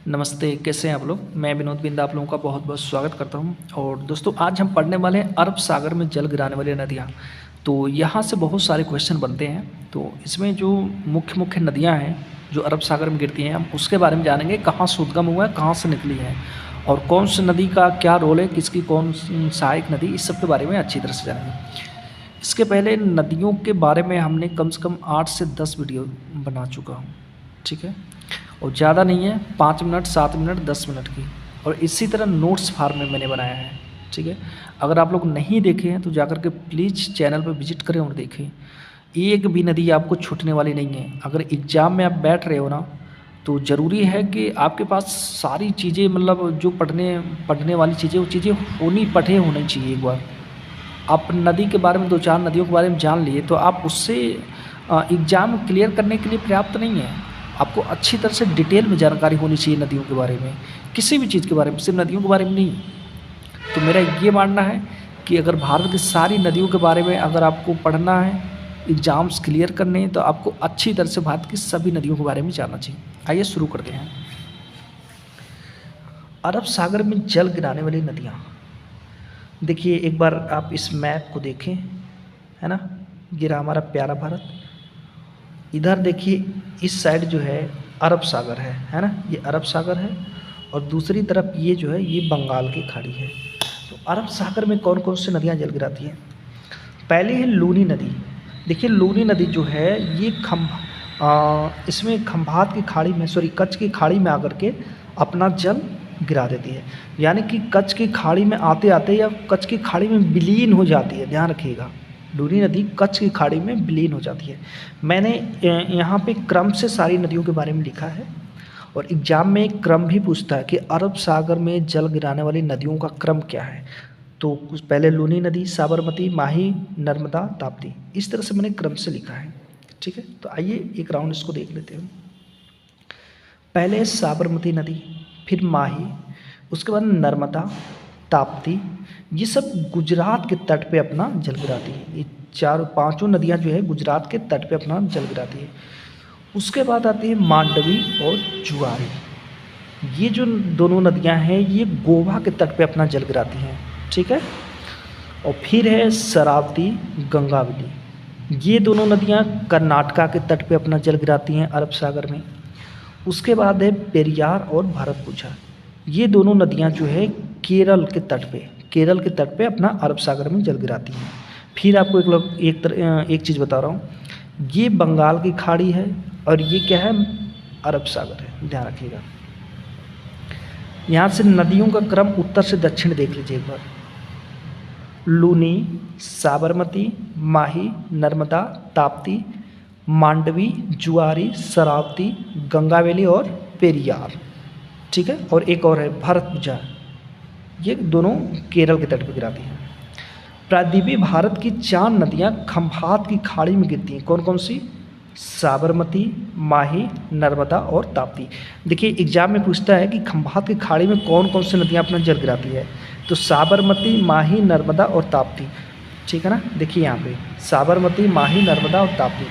नमस्ते, कैसे हैं आप लोग। मैं विनोद बिंदा आप लोगों का बहुत बहुत स्वागत करता हूं। और दोस्तों, आज हम पढ़ने वाले हैं अरब सागर में जल गिराने वाली नदियां। तो यहाँ से बहुत सारे क्वेश्चन बनते हैं। तो इसमें जो मुख्य मुख्य नदियां हैं जो अरब सागर में गिरती हैं, हम उसके बारे में जानेंगे। कहाँ से उद्गम हुआ है, कहाँ से निकली है, और कौन सी नदी का क्या रोल है, किसकी कौन सहायक नदी, इस सब के बारे में अच्छी तरह से जानेंगे। इसके पहले नदियों के बारे में हमने कम से कम 8 से 10 वीडियो बना चुका हूँ, ठीक है। और ज़्यादा नहीं है, 5 मिनट, 7 मिनट, 10 मिनट की। और इसी तरह नोट्स फार्म में मैंने बनाया है, ठीक है। अगर आप लोग नहीं देखे हैं तो जाकर के प्लीज़ चैनल पर विजिट करें और देखें। एक भी नदी आपको छूटने वाली नहीं है। अगर एग्ज़ाम में आप बैठ रहे हो ना, तो ज़रूरी है कि आपके पास सारी चीज़ें, मतलब जो पढ़ने वाली चीज़ें, वो चीज़ें पढ़े होनी चाहिए। एक बार आप नदी के बारे में, 2-4 नदियों के बारे में जान लिए तो आप उससे एग्ज़ाम क्लियर करने के लिए पर्याप्त नहीं है। आपको अच्छी तरह से डिटेल में जानकारी होनी चाहिए नदियों के बारे में, किसी भी चीज़ के बारे में, सिर्फ नदियों के बारे में नहीं। तो मेरा ये मानना है कि अगर भारत की सारी नदियों के बारे में अगर आपको पढ़ना है, एग्ज़ाम्स क्लियर करने हैं, तो आपको अच्छी तरह से भारत की सभी नदियों के बारे में जानना चाहिए। आइए शुरू करते हैं। अरब सागर में जल गिराने वाली नदियाँ। देखिए, एक बार आप इस मैप को देखें, है ना। ये रहा हमारा प्यारा भारत। इधर देखिए, इस साइड जो है अरब सागर है ना। ये अरब सागर है, और दूसरी तरफ ये जो है ये बंगाल की खाड़ी है। तो अरब सागर में कौन कौन सी नदियाँ जल गिराती हैं। पहले है लूनी नदी। देखिए, लूनी नदी जो है ये इसमें खंभात की खाड़ी में, कच्छ की खाड़ी में आकर के अपना जल गिरा देती है। यानी कि कच्छ की खाड़ी में आते आते या कच्छ की खाड़ी में विलीन हो जाती है। ध्यान रखिएगा, लूनी नदी कच्छ की खाड़ी में विलीन हो जाती है। मैंने यहाँ पे क्रम से सारी नदियों के बारे में लिखा है, और एग्जाम में एक क्रम भी पूछता है कि अरब सागर में जल गिराने वाली नदियों का क्रम क्या है। तो कुछ पहले लूनी नदी, साबरमती, माही, नर्मदा, ताप्ती, इस तरह से मैंने क्रम से लिखा है, ठीक है। तो आइए एक राउंड इसको देख लेते हैं। पहले साबरमती नदी, फिर माही, उसके बाद नर्मदा, ताप्ती, ये सब गुजरात के तट पे अपना जल गिराती है। ये पांचों नदियां जो है गुजरात के तट पे अपना जल गिराती है। उसके बाद आती है मांडवी और जुआरी। ये जो दोनों नदियां हैं ये गोवा के तट पे अपना जल गिराती हैं, ठीक है। और फिर है शरावती, गंगावली। ये दोनों नदियां कर्नाटका के तट पे अपना जल गिराती हैं अरब सागर में। उसके बाद है पेरियार और भरतपुझा। ये दोनों नदियां जो है केरल के तट पे अपना अरब सागर में जल गिराती हैं। फिर आपको एक चीज़ बता रहा हूँ, ये बंगाल की खाड़ी है और ये क्या है, अरब सागर है। ध्यान रखिएगा। यहाँ से नदियों का क्रम उत्तर से दक्षिण देख लीजिए एक बार। लूनी, साबरमती, माही, नर्मदा, ताप्ती, मांडवी, जुआरी, शरावती, गंगावेली और पेरियार, ठीक है। और एक और है भरतपुझा। ये दोनों केरल के तट पर गिराती हैं। प्रायद्वीपीय भारत की 4 नदियां खंभात की खाड़ी में गिरती हैं। कौन कौन सी? साबरमती, माही, नर्मदा और ताप्ती। देखिए, एग्जाम में पूछता है कि खंभात की खाड़ी में कौन कौन सी नदियां अपना जल गिराती है। तो साबरमती, माही, नर्मदा और ताप्ती, ठीक है ना। देखिए यहाँ पे साबरमती, माही, नर्मदा और ताप्ती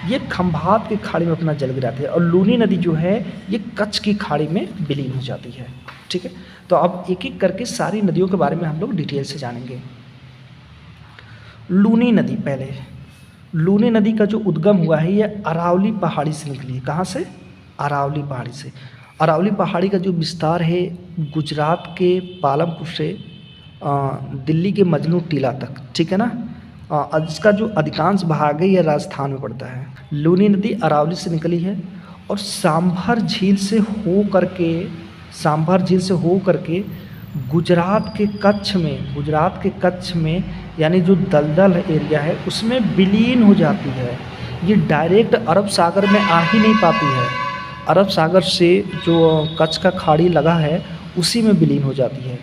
ये खंभात की खाड़ी में अपना जल गिराती है। और लूनी नदी जो है ये कच्छ की खाड़ी में विलीन हो जाती है, ठीक है। तो अब एक एक करके सारी नदियों के बारे में हम लोग डिटेल से जानेंगे। लूनी नदी, पहले लूनी नदी का जो उद्गम हुआ है ये अरावली पहाड़ी से निकली है। कहाँ से? अरावली पहाड़ी से। अरावली पहाड़ी का जो विस्तार है गुजरात के पालमपुर से दिल्ली के मजनू टीला तक, ठीक है ना। इसका जो अधिकांश भाग है ये राजस्थान में पड़ता है। लूनी नदी अरावली से निकली है और सांभर झील से हो करके गुजरात के कच्छ में यानी जो दलदल एरिया है उसमें विलीन हो जाती है। ये डायरेक्ट अरब सागर में आ ही नहीं पाती है। अरब सागर से जो कच्छ का खाड़ी लगा है उसी में विलीन हो जाती है।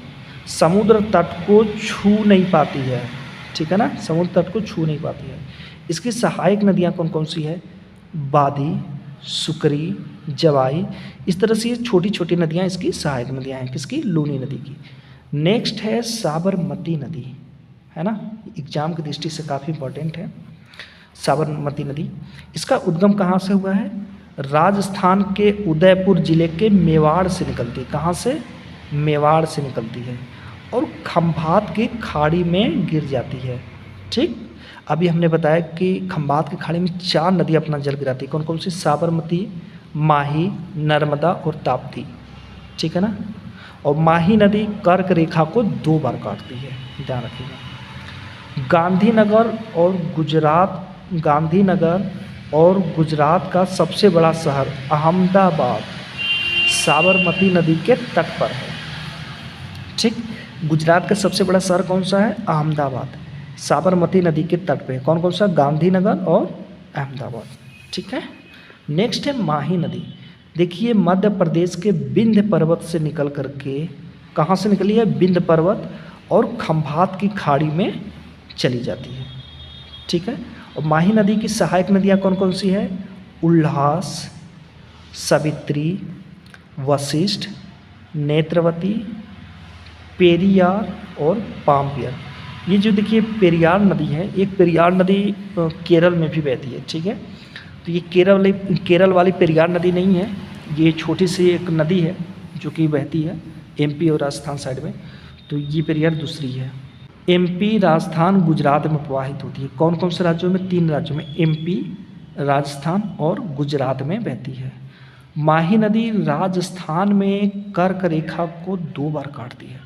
समुद्र तट को छू नहीं पाती है, ठीक है ना। समुद्र तट को छू नहीं पाती है। इसकी सहायक नदियाँ कौन कौन सी है? बादी, सुकरी, जवाई, इस तरह से ये छोटी छोटी नदियाँ इसकी सहायक नदियाँ हैं। किसकी? लूनी नदी की। नेक्स्ट है साबरमती नदी, है ना। एग्जाम की दृष्टि से काफ़ी इंपॉर्टेंट है साबरमती नदी। इसका उद्गम कहाँ से हुआ है? राजस्थान के उदयपुर जिले के मेवाड़ से निकलती है। कहाँ से? मेवाड़ से निकलती है और खंभात की खाड़ी में गिर जाती है। ठीक, अभी हमने बताया कि खंभात की खाड़ी में 4 नदियाँ अपना जल गिराती है। कौन कौन सी? साबरमती, माही, नर्मदा और ताप्ती। ठीक है ना। और माही नदी कर्क रेखा को 2 बार काटती है, ध्यान रखिएगा। गांधीनगर और गुजरात का सबसे बड़ा शहर अहमदाबाद साबरमती नदी के तट पर है। ठीक, गुजरात का सबसे बड़ा शहर कौन सा है? अहमदाबाद, साबरमती नदी के तट पे। कौन कौन सा? गांधीनगर और अहमदाबाद। ठीक है। नेक्स्ट है माही नदी। देखिए मध्य प्रदेश के विंध्य पर्वत से निकल करके, कहाँ से निकली है? विंध्य पर्वत और खंभात की खाड़ी में चली जाती है। ठीक है। और माही नदी की सहायक नदियाँ कौन कौन सी है? उल्लास, सावित्री, वशिष्ठ, नेत्रवती, पेरियार और पाम्पियर। ये जो देखिए पेरियार नदी है, एक पेरियार नदी केरल में भी बहती है। ठीक है। तो ये केरल वाली पेरियार नदी नहीं है, ये छोटी सी एक नदी है जो कि बहती है एमपी और राजस्थान साइड में। तो ये पेरियार दूसरी है। एमपी, राजस्थान, गुजरात में प्रवाहित होती है। कौन कौन से राज्यों में? 3 राज्यों में, एमपी, राजस्थान और गुजरात में बहती है। माही नदी राजस्थान में कर्क रेखा को 2 बार काटती है,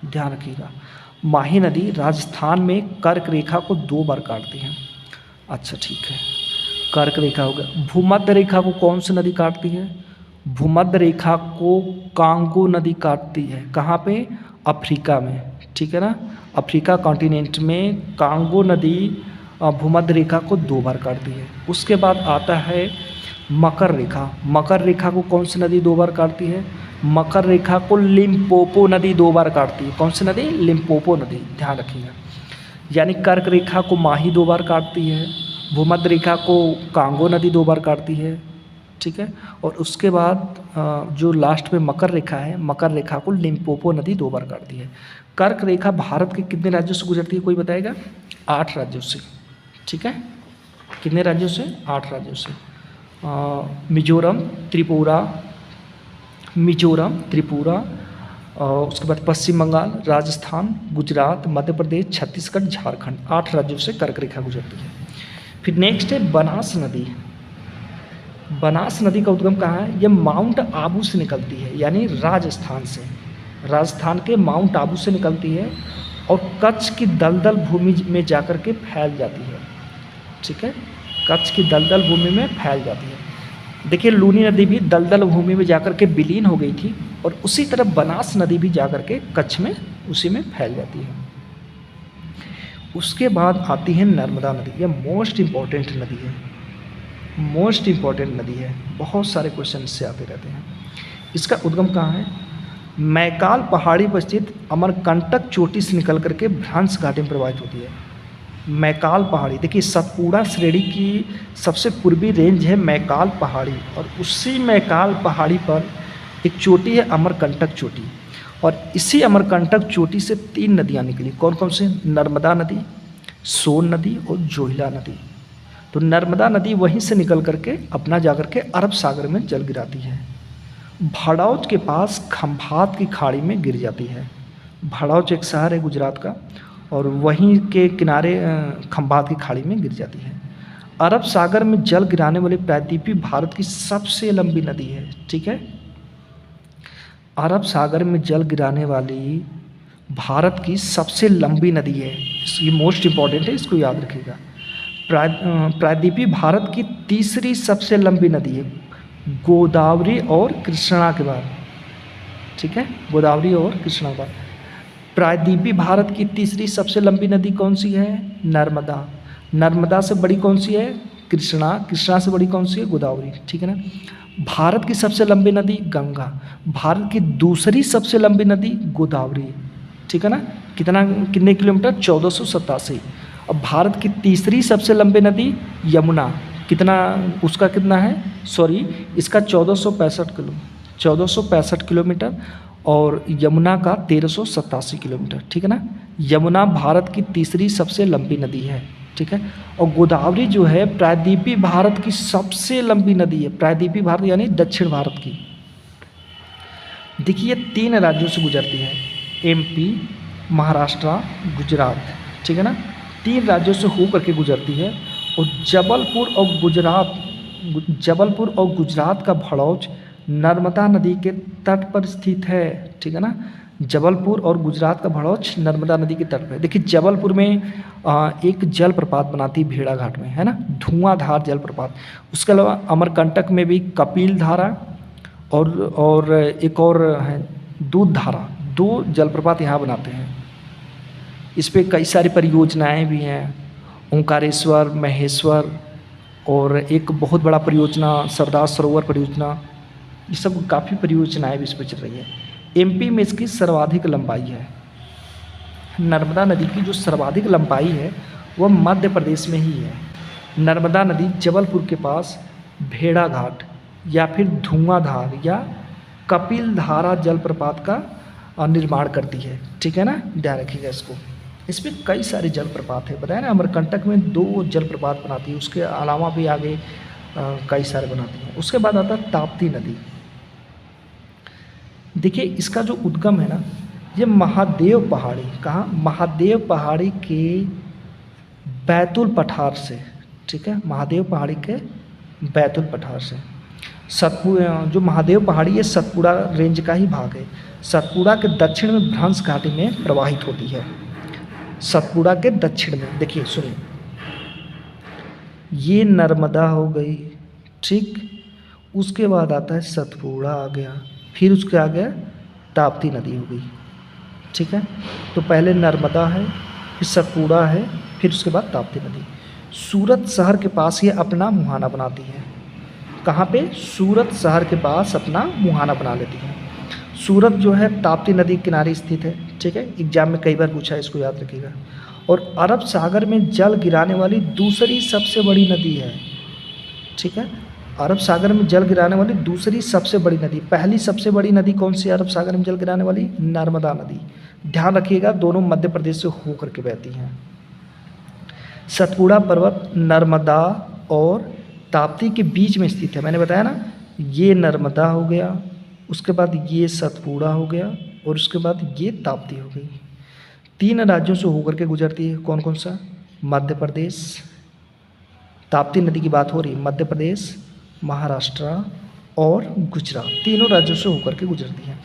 ध्यान रखिएगा। माही नदी राजस्थान में कर्क रेखा को 2 बार काटती है। अच्छा ठीक है, कर्क रेखा हो गया। भूमध्य रेखा को कौन सी नदी काटती है? भूमध्य रेखा को कांगो नदी काटती है। कहाँ पे? अफ्रीका में। ठीक है ना। अफ्रीका कॉन्टिनेंट में कांगो नदी भूमध्य रेखा को 2 बार काटती है। उसके बाद आता है मकर रेखा। मकर रेखा को कौन सी नदी 2 बार काटती है? मकर रेखा को लिम्पोपो नदी 2 बार काटती है। कौन सी नदी? लिम्पोपो नदी, ध्यान रखिएगा। यानी कर्क रेखा को माही 2 बार काटती है, भूमध्य रेखा को कांगो नदी 2 बार काटती है। ठीक है। और उसके बाद जो लास्ट में मकर रेखा है, मकर रेखा को लिम्पोपो नदी 2 बार काटती है। कर्क रेखा भारत के कितने राज्यों से गुजरती है? कोई बताएगा? 8 राज्यों से। ठीक है। कितने राज्यों से? 8 राज्यों से। मिजोरम, त्रिपुरा, और उसके बाद पश्चिम बंगाल, राजस्थान, गुजरात, मध्य प्रदेश, छत्तीसगढ़, झारखंड, 8 राज्यों से कर्क रेखा गुजरती है। फिर नेक्स्ट है बनास नदी। बनास नदी का उद्गम कहाँ है? यह माउंट आबू से निकलती है, यानी राजस्थान से। राजस्थान के माउंट आबू से निकलती है और कच्छ की दलदल भूमि में जाकर के फैल जाती है। ठीक है। कच्छ की दलदल भूमि में फैल जाती है। देखिए लूनी नदी भी दलदल भूमि में जाकर के विलीन हो गई थी, और उसी तरह बनास नदी भी जाकर के कच्छ में उसी में फैल जाती है। उसके बाद आती है नर्मदा नदी। यह मोस्ट इम्पॉर्टेंट नदी है, मोस्ट इम्पॉर्टेंट नदी है। बहुत सारे क्वेश्चन इससे आते रहते हैं। इसका उद्गम कहाँ है? मैकाल पहाड़ी पर स्थित अमरकंटक चोटी से निकल करके भ्रंश घाटी में प्रवाहित होती है। मैकाल पहाड़ी, देखिए सतपुड़ा श्रेणी की सबसे पूर्वी रेंज है मैकाल पहाड़ी, और उसी मैकाल पहाड़ी पर एक चोटी है अमरकंटक चोटी, और इसी अमरकंटक चोटी से 3 नदियाँ निकली। कौन कौन से? नर्मदा नदी, सोन नदी और जोहिला नदी। तो नर्मदा नदी वहीं से निकल करके अपना जाकर के अरब सागर में जल गिराती है। भड़ौच के पास खंभात की खाड़ी में गिर जाती है। भड़ौच एक शहर है गुजरात का, और वहीं के किनारे खंभात की खाड़ी में गिर जाती है। अरब सागर में जल गिराने वाली प्रायद्वीपीय भारत की सबसे लंबी नदी है। ठीक है। अरब सागर में जल गिराने वाली भारत की सबसे लंबी नदी है। ये मोस्ट इम्पॉर्टेंट है, इसको याद रखिएगा। प्रायद्वीपीय भारत की तीसरी सबसे लंबी नदी है, गोदावरी और कृष्णा के बाद। ठीक है। गोदावरी और कृष्णा के बाद प्रायद्वीपीय भारत की तीसरी सबसे लंबी नदी कौन सी है? नर्मदा। नर्मदा से बड़ी कौन सी है? कृष्णा। कृष्णा से बड़ी कौन सी है? गोदावरी। ठीक है ना। भारत की सबसे लंबी नदी गंगा। भारत की दूसरी सबसे लंबी नदी गोदावरी। ठीक है ना। कितने किलोमीटर? 1487। और भारत की तीसरी सबसे लंबी नदी यमुना। उसका कितना है? इसका 1465 किलोमीटर, और यमुना का 1387 किलोमीटर। ठीक है ना। यमुना भारत की तीसरी सबसे लंबी नदी है। ठीक है। और गोदावरी जो है प्रायद्वीपीय भारत की सबसे लंबी नदी है, प्रायद्वीपीय भारत यानी दक्षिण भारत की। देखिए 3 राज्यों से गुजरती है, एमपी, महाराष्ट्र, गुजरात, ठीक है ना। 3 राज्यों से होकर के गुजरती है। और जबलपुर और गुजरात का भड़ौच नर्मदा नदी के तट पर स्थित है, ठीक है ना। जबलपुर और गुजरात का भड़ौच नर्मदा नदी के तट पर। देखिए जबलपुर में एक जलप्रपात बनाती है भेड़ाघाट में, है ना, धुआंधार जलप्रपात। उसके अलावा अमरकंटक में भी कपिल धारा और एक और है दूध धारा, 2 जलप्रपात यहाँ बनाते हैं। इस पे कई सारी परियोजनाएं भी हैं, ओंकारेश्वर, महेश्वर, और एक बहुत बड़ा परियोजना सरदार सरोवर परियोजना, ये सब काफ़ी परियोजनाएं भी इस पर चल रही है। एमपी में इसकी सर्वाधिक लंबाई है। नर्मदा नदी की जो सर्वाधिक लंबाई है वह मध्य प्रदेश में ही है। नर्मदा नदी जबलपुर के पास भेड़ाघाट या फिर धुआंधार या कपिल धारा जलप्रपात का निर्माण करती है, ठीक है ना, ध्यान रखिएगा इसको। इसमें कई सारे जलप्रपात है, बताया ना, अमरकंटक में 2 जलप्रपात बनाती है, उसके अलावा भी आगे कई सारे बनाती हैं। उसके बाद आता है ताप्ती नदी। देखिए इसका जो उद्गम है ना, ये महादेव पहाड़ी, कहाँ, महादेव पहाड़ी के बैतुल पठार से, ठीक है, महादेव पहाड़ी के बैतुल पठार से। जो महादेव पहाड़ी है सतपुड़ा रेंज का ही भाग है। सतपुड़ा के दक्षिण में भ्रंश घाटी में प्रवाहित होती है। सतपुड़ा के दक्षिण में, देखिए सुनिए, ये नर्मदा हो गई, ठीक, उसके बाद आता है सतपुड़ा आ गया, फिर उसके आगे ताप्ती नदी हो गई, ठीक है। तो पहले नर्मदा है, फिर सतपुड़ा है, फिर उसके बाद ताप्ती नदी। सूरत शहर के पास ये अपना मुहाना बनाती है। कहाँ पे? सूरत शहर के पास अपना मुहाना बना लेती है। सूरत जो है ताप्ती नदी के किनारे स्थित है, ठीक है, एग्जाम में कई बार पूछा है, इसको याद रखिएगा। और अरब सागर में जल गिराने वाली दूसरी सबसे बड़ी नदी है, ठीक है। अरब सागर में जल गिराने वाली दूसरी सबसे बड़ी नदी, पहली सबसे बड़ी नदी कौन सी है अरब सागर में जल गिराने वाली? नर्मदा नदी। ध्यान रखिएगा, दोनों मध्य प्रदेश से होकर के बहती हैं। सतपुड़ा पर्वत नर्मदा और ताप्ती के बीच में स्थित है। मैंने बताया ना, ये नर्मदा हो गया, उसके बाद ये सतपुड़ा हो गया, और उसके बाद ये ताप्ती हो गई। 3 राज्यों से होकर के गुजरती है। कौन कौन सा? मध्य प्रदेश, ताप्ती नदी की बात हो रही है, मध्य प्रदेश, महाराष्ट्र और गुजरात, तीनों राज्यों से होकर के गुजरती है।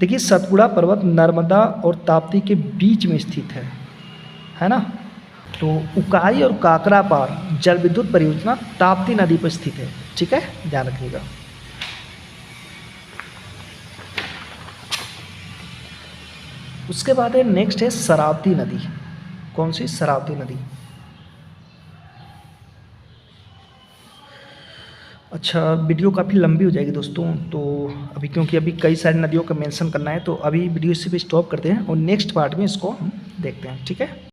देखिए सतपुड़ा पर्वत नर्मदा और ताप्ती के बीच में स्थित है ना। तो उकाई और काकरापार जल विद्युत परियोजना ताप्ती नदी पर स्थित है, ठीक है, ध्यान रखिएगा। उसके बाद है नेक्स्ट है शरावती नदी। कौन सी? शरावती नदी। अच्छा, वीडियो काफ़ी लंबी हो जाएगी दोस्तों, तो अभी क्योंकि अभी कई सारी नदियों का मेंशन करना है, तो अभी वीडियो इसी पे स्टॉप करते हैं और नेक्स्ट पार्ट में इसको हम देखते हैं, ठीक है।